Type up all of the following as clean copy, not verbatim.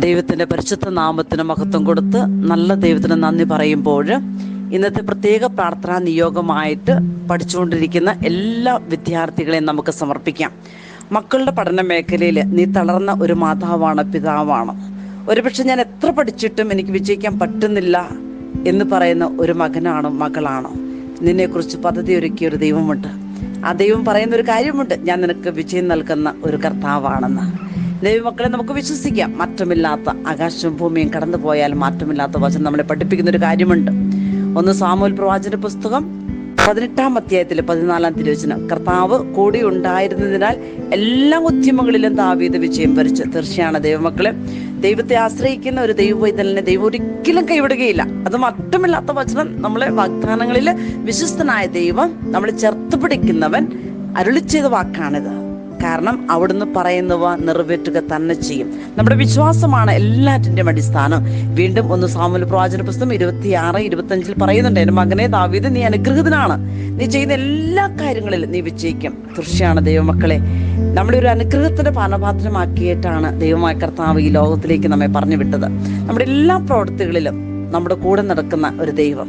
ദൈവത്തിൻ്റെ പരിശുദ്ധ നാമത്തിന് മഹത്വം കൊടുത്ത് നല്ല ദൈവത്തിന് നന്ദി പറയുമ്പോൾ ഇന്നത്തെ പ്രത്യേക പ്രാർത്ഥനാ നിയോഗമായിട്ട് പഠിച്ചുകൊണ്ടിരിക്കുന്ന എല്ലാ വിദ്യാർത്ഥികളെയും നമുക്ക് സമർപ്പിക്കാം. മക്കളുടെ പഠന മേഖലയിൽ നീ തളർന്ന ഒരു മാതാവാണ്, പിതാവാണ്. ഒരുപക്ഷെ ഞാൻ എത്ര പഠിച്ചിട്ടും എനിക്ക് വിജയിക്കാൻ പറ്റുന്നില്ല എന്ന് പറയുന്ന ഒരു മകനാണോ മകളാണോ, നിന്നെക്കുറിച്ച് പദ്ധതി ഒരുക്കിയ ഒരു ദൈവമുണ്ട്. ആ ദൈവം പറയുന്ന ഒരു കാര്യമുണ്ട്, ഞാൻ നിനക്ക് വിജയം നൽകുന്ന ഒരു കർത്താവാണെന്ന്. ദൈവമക്കളെ, നമുക്ക് വിശ്വസിക്കാം. മാറ്റമില്ലാത്ത ആകാശവും ഭൂമിയും കടന്നു പോയാൽ മാറ്റമില്ലാത്ത വചനം നമ്മളെ പഠിപ്പിക്കുന്ന ഒരു കാര്യമുണ്ട്. 1 സാമുവേൽ പ്രവാചകന്റെ പുസ്തകം 18-ാം അധ്യായത്തിൽ 14-ാം തിരുവചനം, കർത്താവ് കൂടി ഉണ്ടായിരുന്നതിനാൽ എല്ലാ ഉദ്യമങ്ങളിലും ദാവീദ് വിജയം വരിച്ചു. തീർച്ചയാണ് ദൈവമക്കളെ, ദൈവത്തെ ആശ്രയിക്കുന്ന ഒരു ദൈവവൈതലിനെ ദൈവം ഒരിക്കലും കൈവിടുകയില്ല. അത് മറ്റുമില്ലാത്ത വചനം നമ്മളെ വാഗ്ദാനങ്ങളിൽ വിശ്വസ്തനായ ദൈവം നമ്മളെ ചേർത്ത് പിടിക്കുന്നവൻ അരുളി ചെയ്ത വാക്കാണിത്. കാരണം അവിടുന്ന് പറയുന്നവ നിറവേറ്റുക തന്നെ ചെയ്യും. നമ്മുടെ വിശ്വാസമാണ് എല്ലാറ്റിൻ്റെയും അടിസ്ഥാനം. വീണ്ടും 1 സാമുവേൽ പ്രവാചകന്റെ പുസ്തകം 26-25 പറയുന്നുണ്ട്, എൻ്റെ മകനെ ദാവീദ്, നീ അനുഗ്രഹിതനാണ്, നീ ചെയ്യുന്ന എല്ലാ കാര്യങ്ങളിലും നീ വിജയിക്കും. തീർച്ചയാണ് ദൈവമക്കളെ, നമ്മളെ ഒരു അനുഗ്രഹത്തിന്റെ പാനപാത്രമാക്കിയിട്ടാണ് ദൈവമായ കർത്താവ് ഈ ലോകത്തിലേക്ക് നമ്മെ പറഞ്ഞു വിട്ടത്. നമ്മുടെ എല്ലാ പ്രവൃത്തികളിലും നമ്മുടെ കൂടെ നടക്കുന്ന ഒരു ദൈവം,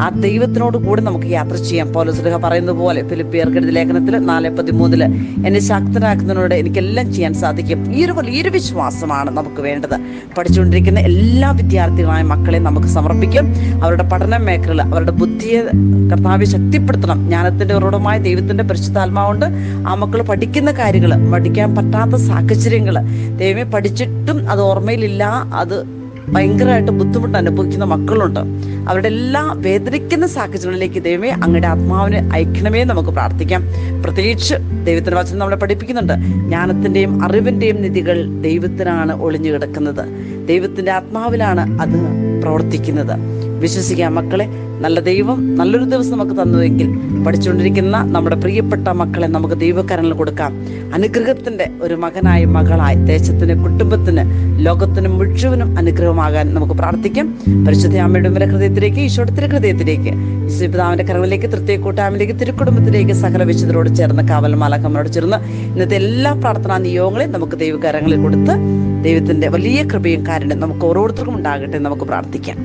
ആ ദൈവത്തിനോട് കൂടെ നമുക്ക് യാത്ര ചെയ്യാം. പൗലോസ് പറയുന്നത് പോലെ ഫിലിപ്പിയർക്ക് എഴുതിയ ലേഖനത്തിൽ 4:13, എന്നെ ശക്തനാക്കുന്നതിനോട് എനിക്കെല്ലാം ചെയ്യാൻ സാധിക്കും. ഈ ഒരു വലിയൊരു വിശ്വാസമാണ് നമുക്ക് വേണ്ടത്. പഠിച്ചുകൊണ്ടിരിക്കുന്ന എല്ലാ വിദ്യാർത്ഥികളായ മക്കളെ നമുക്ക് സമർപ്പിക്കും. അവരുടെ പഠന മേഖലകൾ, അവരുടെ ബുദ്ധിയെ കർത്താവെ ശക്തിപ്പെടുത്തണം. ജ്ഞാനത്തിന്റെ ഉറവിടമായ ദൈവത്തിന്റെ പരിശുദ്ധാത്മാവുകൊണ്ട് ആ മക്കൾ പഠിക്കുന്ന കാര്യങ്ങൾ, പഠിക്കാൻ പറ്റാത്ത സാഹചര്യങ്ങൾ, ദൈവമേ പഠിച്ചിട്ടും അത് ഓർമ്മയിലില്ല, അത് ഭയങ്കരമായിട്ട് ബുദ്ധിമുട്ട് അനുഭവിക്കുന്ന മക്കളുണ്ട്. അവരുടെ എല്ലാ വേദനിക്കുന്ന സാഹചര്യങ്ങളിലേക്ക് ദൈവമേ അങ്ങയുടെ ആത്മാവിനെ അയക്കണമേ നമുക്ക് പ്രാർത്ഥിക്കാം. പ്രത്യേകിച്ച് ദൈവത്തിന്റെ വചനം നമ്മളെ പഠിപ്പിക്കുന്നുണ്ട്, ജ്ഞാനത്തിന്റെയും അറിവിന്റെയും നിധികൾ ദൈവത്തിനാണ് ഒളിഞ്ഞു കിടക്കുന്നത്. ദൈവത്തിന്റെ ആത്മാവിലാണ് അത് പ്രവർത്തിക്കുന്നത്. വിശ്വസിക്കാം മക്കളെ, നല്ല ദൈവം നല്ലൊരു ദിവസം നമുക്ക് തന്നുവെങ്കിൽ പഠിച്ചുകൊണ്ടിരിക്കുന്ന നമ്മുടെ പ്രിയപ്പെട്ട മക്കളെ നമുക്ക് ദൈവകരങ്ങളിൽ കൊടുക്കാം. അനുഗ്രഹത്തിന്റെ ഒരു മകനായി മകളായി ദേശത്തിന്, കുടുംബത്തിന്, ലോകത്തിന് മുഴുവനും അനുഗ്രഹമാകാൻ നമുക്ക് പ്രാർത്ഥിക്കാം. പരിശുദ്ധ അമ്മയുടെ ഹൃദയത്തിലേക്ക്, ഈശോയുടെ ഹൃദയത്തിലേക്ക്, പിതാവിന്റെ കരങ്ങളിലേക്ക്, തൃത്വ കൂട്ടായ്മയിലേക്ക്, തിരുക്കുടുംബത്തിലേക്ക്, സകല വിശുദ്ധരോട് ചേർന്ന് കാവൽ മാലാഖമാരോട് ചേർന്ന് ഇന്നത്തെ എല്ലാ പ്രാർത്ഥനാ നിയോഗങ്ങളെയും നമുക്ക് ദൈവകരങ്ങളിൽ കൊടുത്ത് ദൈവത്തിന്റെ വലിയ കൃപയും കാരുണ്യം നമുക്ക് ഓരോരുത്തർക്കും ഉണ്ടാകട്ടെ നമുക്ക് പ്രാർത്ഥിക്കാം.